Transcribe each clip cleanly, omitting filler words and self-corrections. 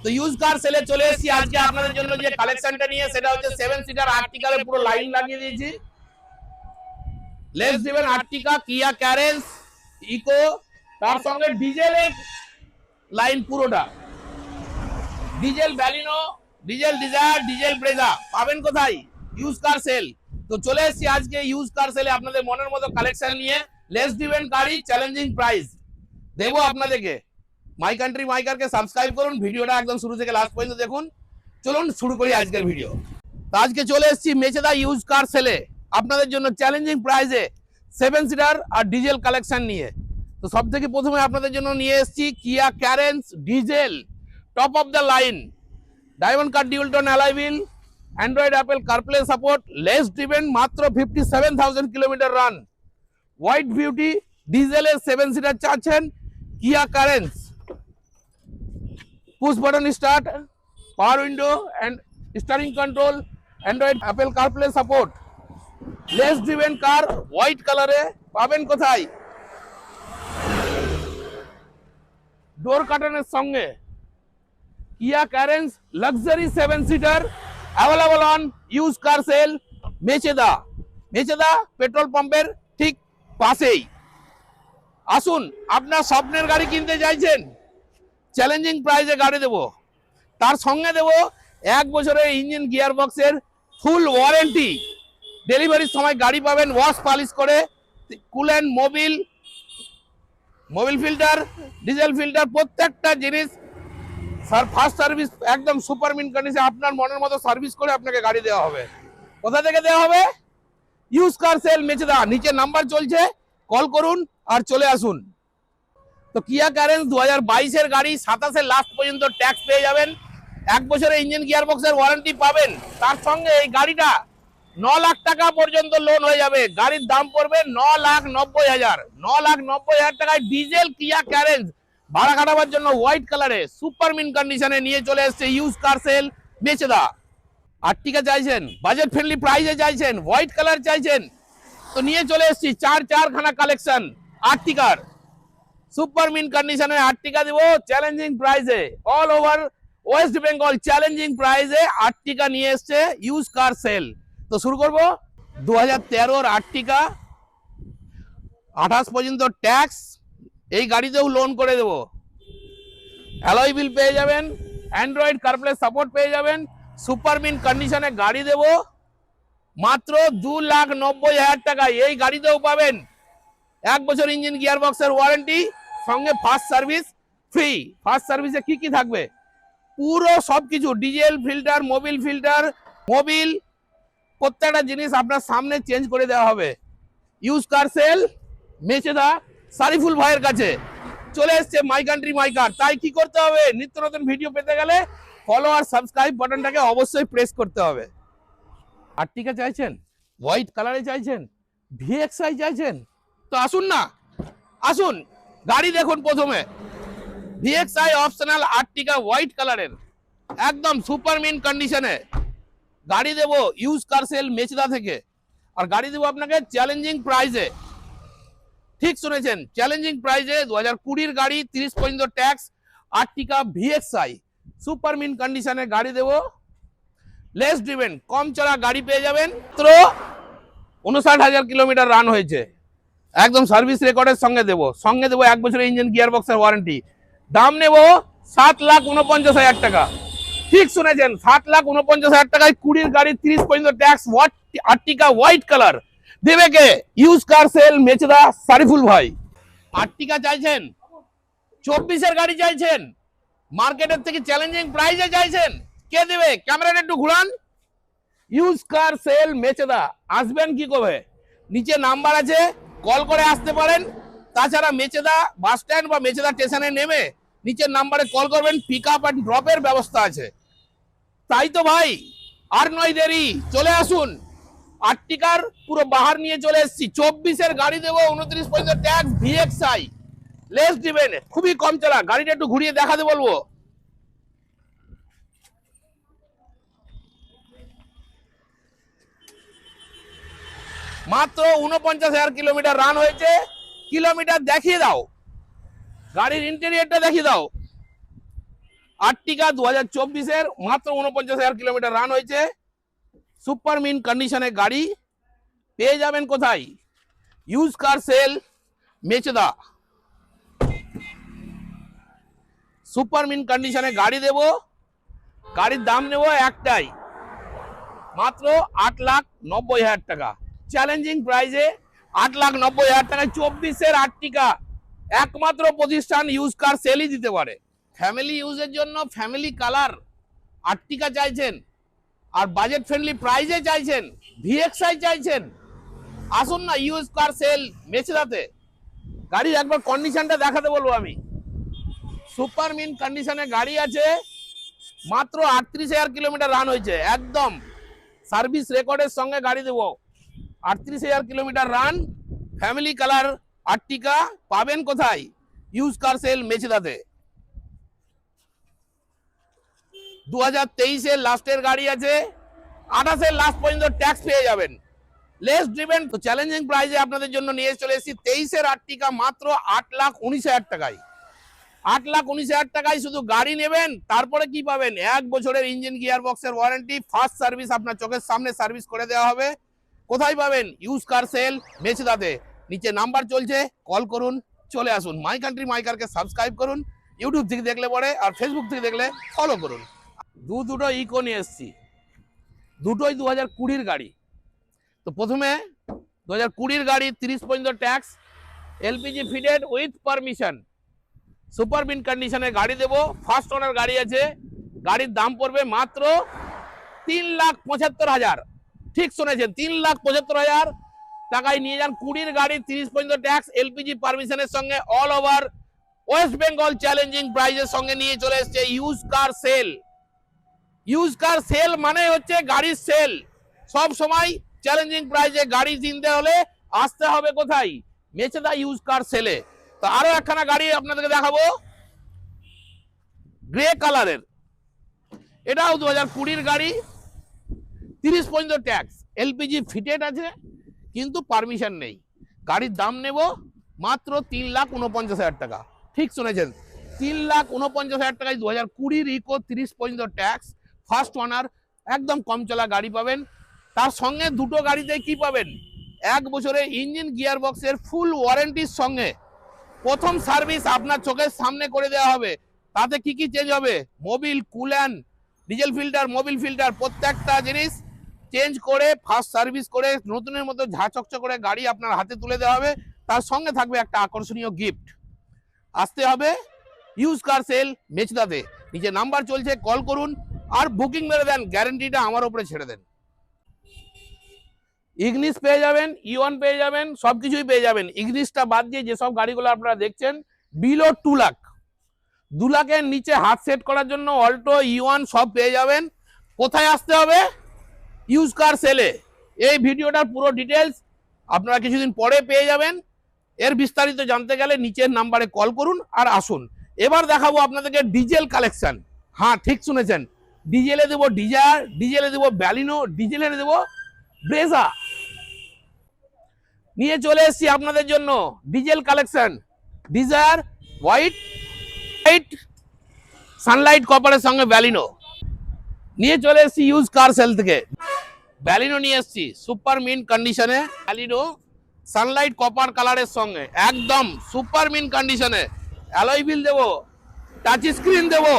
তো ইউজ কার সেলে চলে এসেছি আজকে আপনাদের জন্য যে কালেকশনটা নিয়ে, সেটা হচ্ছে 7 সিটার আর্টিকালে পুরো লাইন লাগিয়ে দিয়েছি। লেস ড্রিভেন আর্টিকা, কিয়া ক্যারেন্স, ইকো, তার সঙ্গে ডিজেলের লাইন পুরোটা। Diesel Baleno, diesel desire, diesel Brezza পাবেন কোথায়? Use car sell. তো চলে এসেছি আজকে ইউজ কার সেলে আপনাদের মনের মতো কালেকশন নিয়ে। লেস ড্রিভেন গাড়ি, চ্যালেঞ্জিং প্রাইস দেবো আপনাদেরকে। মাই কান্ট্রি মাই কারকে সাবস্ক্রাইব করুন, ভিডিওটা একদম শুরু থেকে লাস্ট পর্যন্ত দেখুন। চলুন শুরু করি আজকের ভিডিও। তো আজকে চলে এসেছি মেচেদা ইউজ কার সেলে আপনাদের জন্য চ্যালেঞ্জিং প্রাইসে 7 সিটার আর ডিজেল কালেকশন নিয়ে। তো সব থেকে প্রথমে আপনাদের জন্য নিয়ে এসেছি Kia Carens diesel, top of the line, diamond cut dual tone alloy wheel, Android Apple CarPlay support, less driven, মাত্র 57,000 কিলোমিটার রান, হোয়াইট বিউটি, ডিজেলের 7 সিটার চাচ্ছেন Kia Carens, push button start, power window and steering control, Android Apple CarPlay support, less driven car, white কালারে পাবেন কোথায়? Door কার্টনের সঙ্গে Kia Carens luxury 7 seater available on used car sale Mecheda. Mecheda petrol পাম্পের ঠিক পাশেই। আসুন, আপনার স্বপ্নের গাড়ি কিনতে চাইছেন, চ্যালেঞ্জিং প্রাইসে গাড়ি দেবো, তার সঙ্গে দেবো 1 বছরের ইঞ্জিন গিয়ার বক্সের ফুল ওয়ারেন্টি। ডেলিভারির সময় গাড়ি পাবেন ওয়াশ পালিশ করে, coolant, Mobil filter, diesel filter, প্রত্যেকটা জিনিস ফার্স্ট সার্ভিস একদম সুপার মিন কন্ডিশন, আপনার মনের মতো সার্ভিস করে আপনাকে গাড়ি দেওয়া হবে। কোথা থেকে দেওয়া হবে? Use car sale Mecheda. নিচে নাম্বার চলছে, কল করুন আর চলে আসুন। তো কিয়া ক্যারেন্স 2022-এর গাড়ি, 27-এর লাস্ট পর্যন্ত ট্যাক্স পেয়ে যাবেন, 1 বছরের ইঞ্জিন গিয়ার বক্সের ওয়ারেন্টি পাবেন। তার সঙ্গে এই গাড়িটা 9 লাখ টাকা পর্যন্ত লোন হয়ে যাবে। গাড়ির দাম পড়বে 9,90,000। 9,90,000 টাকায় ডিজেল কিয়া ক্যারেন্স ভাড়া কাটাবার জন্য হোয়াইট কালারে সুপার মিন কন্ডিশনে নিয়ে চলে এসছে ইউজ কার সেল মেচেদা। আর্টিকা চাইছেন, বাজেট ফ্রেন্ডলি প্রাইসে চাইছেন, হোয়াইট কালার চাইছেন, তো নিয়ে চলে এসছি চারখানা কালেকশন আর্টিকার। সুপার মিন কন্ডিশনে আর্টিকা দিব চ্যালেঞ্জিং প্রাইসে, all over West Bengal challenging প্রাইসে আর্টিকা নিয়ে এসছে ইউজ কার সেল। তো শুরু করব 2013-র আর্টিকা, 28 পর্যন্ত ট্যাক্স, এই গাড়িতেও লোন করে দেব। অ্যালয় হুইল পেয়ে যাবেন, অ্যান্ড্রয়েড কারপ্লে সাপোর্ট পেয়ে যাবেন, সুপার মিন কন্ডিশনে গাড়ি দেব মাত্র 2,90,000 টাকায়। এই গাড়িতেও পাবেন 1 বছর ইঞ্জিন গিয়ার বক্সের ওয়ারেন্টি, সঙ্গে ফার্স্ট সার্ভিস ফ্রি। ফার্স্ট সার্ভিসে কি কি থাকবে? পুরো সবকিছু, ডিজেল ফিল্টার, মোবিল, প্রত্যেকটা জিনিস আপনার সামনে চেঞ্জ করে দেওয়া হবে। Use car sale Mecheda Shariful ভাইয়ের কাছে চলে এসছে মাই কান্ট্রি মাই কার। তাই কি করতে হবে? নিত্য নতুন ভিডিও পেতে গেলে ফলো আর সাবস্ক্রাইব বাটনটাকে অবশ্যই প্রেস করতে হবে। আর্টিকা চাইছেন, হোয়াইট কালারে চাইছেন, ভিএক্সআই চাইছেন, তো আসুন না, আসুন গাড়ি দেখুন। প্রথমে ভিএক্সআই অপশনাল আর্টিকা হোয়াইট কালারের একদম সুপার মিন কন্ডিশনে গাড়ি দেব ইউজ কার সেল মেচেদা থেকে। আর গাড়ি দেবো আপনাকে চ্যালেঞ্জিং প্রাইসে, ঠিক শুনেছেন, চ্যালেঞ্জিং প্রাইসে। 2020-র গাড়ি, 30 পর্যন্ত ট্যাক্স, আর্টিকা ভিএক্সআই সুপার মিন কন্ডিশনে গাড়ি দেব। লেস ড্রিভেন, কম চলা গাড়ি পেয়ে যাবেন, মাত্র 59,000 কিলোমিটার রান হয়েছে, একদম সার্ভিস রেকর্ডের সঙ্গে দেব। 1 বছরের ইঞ্জিন গিয়ার বক্সের ওয়ারেন্টি। দাম নেব 7,49,000 টাকা। ঠিক শুনেছেন, 7,49,000 টাকায় 20-র গাড়ি, 30 পর্যন্ত ট্যাক্স, আর্টিকা হোয়াইট কালার দেবে কে? Used car sale Mecheda Sariful ভাই। আর্টিকা চাইছেন, 24-এর গাড়ি চাইছেন, মার্কেটের থেকে চ্যালেঞ্জিং প্রাইসে চাইছেন, কে দেবে? ক্যামেরাটা একটু ঘুরান। Use car sale Mecheda. আসবেন কি করে? নিচে নাম্বার আছে, কল করে আসতে পারেন। তাছাড়া মেচেদা বাস স্ট্যান্ড বা মেচেদা স্টেশনে নেমে নিচের নাম্বারে কল করবেন, পিক আপ অ্যান্ড ড্রপের ব্যবস্থা আছে। তাই তো ভাই, আর নয় দেরি, চলে আসুন। আর্টিকার পুরো বাহার নিয়ে চলে এসেছি। 24-এর গাড়ি দেবো, 29 পর্যন্ত ট্যাক্স, ভিএক্সআই, লেস ড্রিভেন, খুবই কম চলা। গাড়িটা একটু ঘুরিয়ে দেখাতে বলবো। মাত্র 49,000 কিলোমিটার রান হয়েছে। কিলোমিটার দেখিয়ে দাও, গাড়ির ইন্টেরিয়রটা দেখিয়ে দাও। আর্টিকা 2024-এর মাত্র 49,000 কিলোমিটার রান হয়েছে, সুপার মিন কন্ডিশনে গাড়ি পেয়ে যাবেন কোথায়? Use car sale Mecheda. Super mint কন্ডিশনে গাড়ি দেব, গাড়ির দাম নেব একটাই, মাত্র 8,90,000 টাকা। চ্যালেঞ্জিং প্রাইজে 8,90,000 টাকায় 24-এর আর্টিকা একমাত্র প্রতিষ্ঠান ইউজ কার সেলই দিতে পারে। ফ্যামিলি ইউজের জন্য ফ্যামিলি কালার আর্টিকা চাইছেন, আর বাজেট ফ্রেন্ডলি প্রাইজে চাইছেন, ভিএক্সআই চাইছেন, আসুন না ইউজ কার সেল মেচেদাতে। গাড়ির একবার কন্ডিশনটা দেখাতে বলবো আমি। সুপার মিন কন্ডিশনে গাড়ি আছে, মাত্র 38,000 কিলোমিটার রান হয়েছে, একদম সার্ভিস রেকর্ডের সঙ্গে গাড়ি দেবো। 38,000 কিলোমিটার রান, ফ্যামিলি কালার আর্টিকা পাবেন কোথায়? Use car sale মেচেদাতে। 2023-এর লাস্টের গাড়ি আছে, 28-এর লাস্ট পর্যন্ত ট্যাক্স পেয়ে যাবেন, লেস ড্রিভেন। তো চ্যালেঞ্জিং প্রাইজে আপনাদের জন্য নিয়ে চলে এসেছি 23-এর আর্টিকা মাত্র 8,19,000 টাকায়। 8,19,000 টাকায় শুধু গাড়ি নেবেন, তারপরে কি পাবেন? 1 বছরের ইঞ্জিন গিয়ার বক্সের ওয়ারেন্টি, ফার্স্ট সার্ভিস আপনার চোখের সামনে সার্ভিস করে দেওয়া হবে। কোথায় পাবেন? ইউজ কার সেল মেচেদাতে। নিচে নাম্বার চলছে, কল করুন, চলে আসুন। মাই কান্ট্রি মাই কারকে সাবস্ক্রাইব করুন, ইউটিউব থেকে দেখলে পরে, আর ফেসবুক থেকে দেখলে ফলো করুন। দুটো ইকো নিয়ে এসেছি, দুটোই 2020-র গাড়ি। তো প্রথমে 2020-র গাড়ি 30 পর্যন্ত tax, LPG fitted with permission, super mint কন্ডিশনে গাড়ি দেবো, ফার্স্ট ওনার গাড়ি আছে। গাড়ির দাম পড়বে মাত্র 3,75,000। ঠিক শুনেছেন, 3,75,000 টাকায় নিয়ে যান। 20-র গাড়ি 30 পর্যন্ত ট্যাক্স, এলপিজি পারমিশনের সঙ্গে all over West Bengal challenging প্রাইজের সঙ্গে নিয়ে চলে এসছে use car sell. Use car sell মানে হচ্ছে গাড়ির সেল। সব সময় চ্যালেঞ্জিং প্রাইজে গাড়ি কিনতে হলে আসতে হবে কোথায়? মেচেদা ইউজ কার সেলে। তো আরো একখানা গাড়ি আপনাদেরকে দেখাবো, গ্রে কালারের, এটাও 2020-র গাড়ি, 30 পর্যন্ত ট্যাক্স, এলপিজি ফিটেড আছে কিন্তু পারমিশন নেই। গাড়ির দাম নেব মাত্র 3,49,000 টাকা। ঠিক শুনেছেন, 3,49,000 টাকায় 2020-র ইকো, 30 পর্যন্ত ট্যাক্স, ফার্স্ট ওনার, একদম কম চলা গাড়ি পাবেন। তার সঙ্গে দুটো গাড়িতে কি পাবেন? 1 বছরের ইঞ্জিন গিয়ার বক্সের ফুল ওয়ারেন্টির সঙ্গে প্রথম সার্ভিস আপনার চোখের সামনে করে দেওয়া হবে। তাতে কি কি চেঞ্জ হবে? Mobil, coolant, diesel filter, Mobil filter, প্রত্যেকটা জিনিস চেঞ্জ করে ফার্স্ট সার্ভিস করে নতুনের মতো ঝা চকচক করে গাড়ি আপনার হাতে তুলে দেওয়া হবে। তার সঙ্গে থাকবে একটা আকর্ষণীয় গিফট। আসতে হবে ইউজ কার সেল মেচেদাতে। নিচে নাম্বার চলছে, কল করুন আর বুকিং মেরে দেন, গ্যারেন্টিটা আমার উপরে ছেড়ে দেন। ইগনিস পেয়ে যাবেন, ইওয়ান পেয়ে যাবেন, সবকিছুই পেয়ে যাবেন। ইগনিসটা বাদ দিয়ে যেসব গাড়িগুলো আপনারা দেখছেন বিলো 2 লাখ, 2 লাখের নিচে হাত সেট করার জন্য অল্টো, ইওয়ান সব পেয়ে যাবেন। কোথায় আসতে হবে? ইউজ কার সেলে। এই ভিডিওটার পুরো ডিটেলস আপনারা কিছুদিন পরে পেয়ে যাবেন। এর বিস্তারিত জানতে গেলে নিচের নাম্বারে কল করুন আর আসুন। এবার দেখাবো আপনাদেরকে ডিজেল কালেকশন। হ্যাঁ, ঠিক শুনেছেন, ডিজেলে দেবো ডিজায়ার, ডিজেলে দেবো ব্যালিনো, ডিজেলে দেবো ব্রেজা। নিয়ে চলে এসেছি আপনাদের জন্য diesel collection. Desire white Sunlight কপারের সঙ্গে ব্যালিনো নিয়ে চলে এসেছি ইউজ কার সেল থেকে। ব্যালিনো নিয়ে এসেছি সুপার মিন কন্ডিশনে, ব্যালিনো সানলাইট কপার কালারের সঙ্গে একদম সুপার মিন কন্ডিশনে। অ্যালয় হুইল দেবো, টাচ স্ক্রিন দেবো,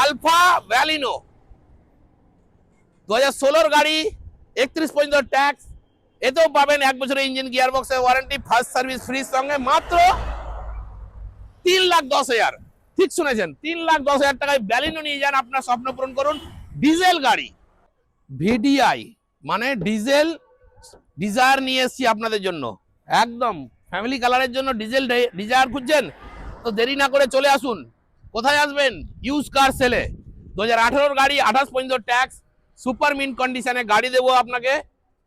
আলফা ব্যালিনো। 2016-র গাড়ি, 31 পর্যন্ত ট্যাক্স, এতেও পাবেন 1 বছরের ইঞ্জিন গিয়ার বক্সের ওয়ারেন্টি, ফার্স্ট সার্ভিস ফ্রির সঙ্গে মাত্র 3,10,000। ঠিক শুনেছেন, 3,10,000 টাকায় ব্যালিনো নিয়ে যান, আপনার স্বপ্ন পূরণ করুন। ডিজেল গাড়ি ভিডিআই মানে ডিজেল ডিজায়ার নিয়ে এসেছি আপনাদের জন্য, একদম ফ্যামিলি কালারের জন্য। ডিজেল ডিজায়ার খুঁজছেন তো দেরি না করে চলে আসুন। কোথায় আসবেন? ইউজ কার সেলে। 2018-র গাড়ি, 28 পর্যন্ত ট্যাক্স, সুপার মিন কন্ডিশনে গাড়ি দেবো আপনাকে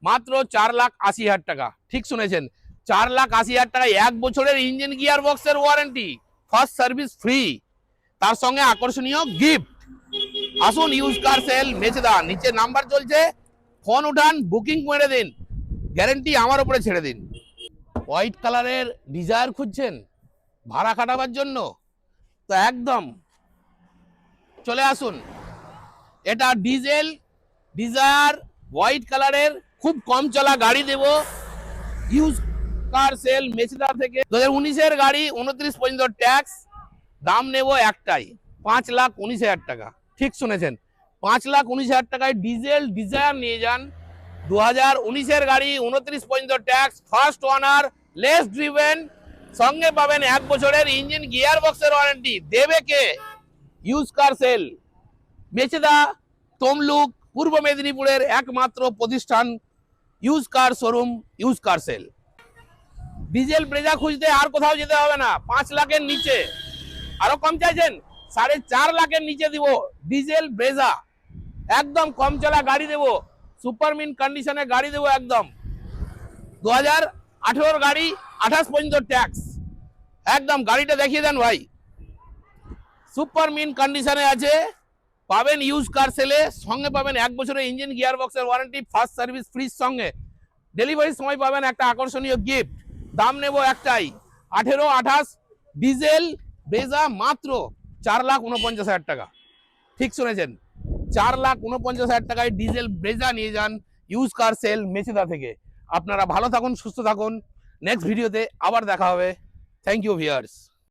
মাত্র 4,80,000 টাকা। ঠিক শুনেছেন, 4,80,000 টাকায় 1 বছরের ইঞ্জিন গিয়ার বক্সের ওয়ারেন্টি, ফার্স্ট সার্ভিস ফ্রি, তার সঙ্গে আকর্ষণীয় গিফট। আসুন ইউজ কার সেল মেচেদা। নিচে নাম্বার চলছে, ফোন উঠান, বুকিং করে দিন, গ্যারেন্টি আমার উপরে ছেড়ে দিন। হোয়াইট কালারের ডিজায়ার খুঁজছেন ভাড়া খাটাবার জন্য? তো একদম চলে আসুন। এটা ডিজেল ডিজায়ার হোয়াইট কালারের খুব কম চলা গাড়ি দেব ইউজ কার সেল মেচেদা থেকে। 2019-এর গাড়ি 29 পর্যন্ত ট্যাক্স, দাম নেব একটাই 5,19,000 টাকা। ঠিক শুনেছেন, 5,19,000 টাকায় ডিজেল ডিজায়ার নিয়ে যান। 2019-এর গাড়ি 29 পর্যন্ত tax, first owner, less driven, সঙ্গে পাবেন 1 বছরের ইঞ্জিন গিয়ার বক্সের ওয়ারেন্টি। দেবে কে? Used car sale Mecheda, Tamluk, পূর্ব মেদিনীপুরের একমাত্র প্রতিষ্ঠান used car showroom used car sale. Diesel Brezza খুঁজতে আর কোথাও যেতে হবে না। 5 লাখের নিচে, আরো কম চাইছেন 4.5 লাখের নিচে দিব ডিজেল ব্রেজা, একদম কম চলা গাড়ি দেব, সুপার মিন কন্ডিশনে গাড়ি দেব একদম। 2018 গাড়ি, 28 পর্যন্ত ট্যাক্স, একদম গাড়িটা দেখিয়ে দেন ভাই, সুপার মিন কন্ডিশনে আছে। পাবেন ইউজ কার সেলে, সঙ্গে পাবেন 1 বছরের ইঞ্জিন গিয়ার বক্সের ওয়ারেন্টি, ফার্স্ট সার্ভিস ফ্রির সঙ্গে। ডেলিভারির সময় পাবেন একটা আকর্ষণীয় গিফট। দাম নেব একটাই 18-28 ডিজেল ব্রেজা মাত্র 4,49,000 টাকা। ঠিক শুনেছেন, 4,49,000 টাকায় ডিজেল ব্রেজা নিয়ে যান ইউজ কার সেল মেচেদা থেকে। আপনারা ভালো থাকুন, সুস্থ থাকুন। নেক্সট ভিডিওতে আবার দেখা হবে। Thank you viewers.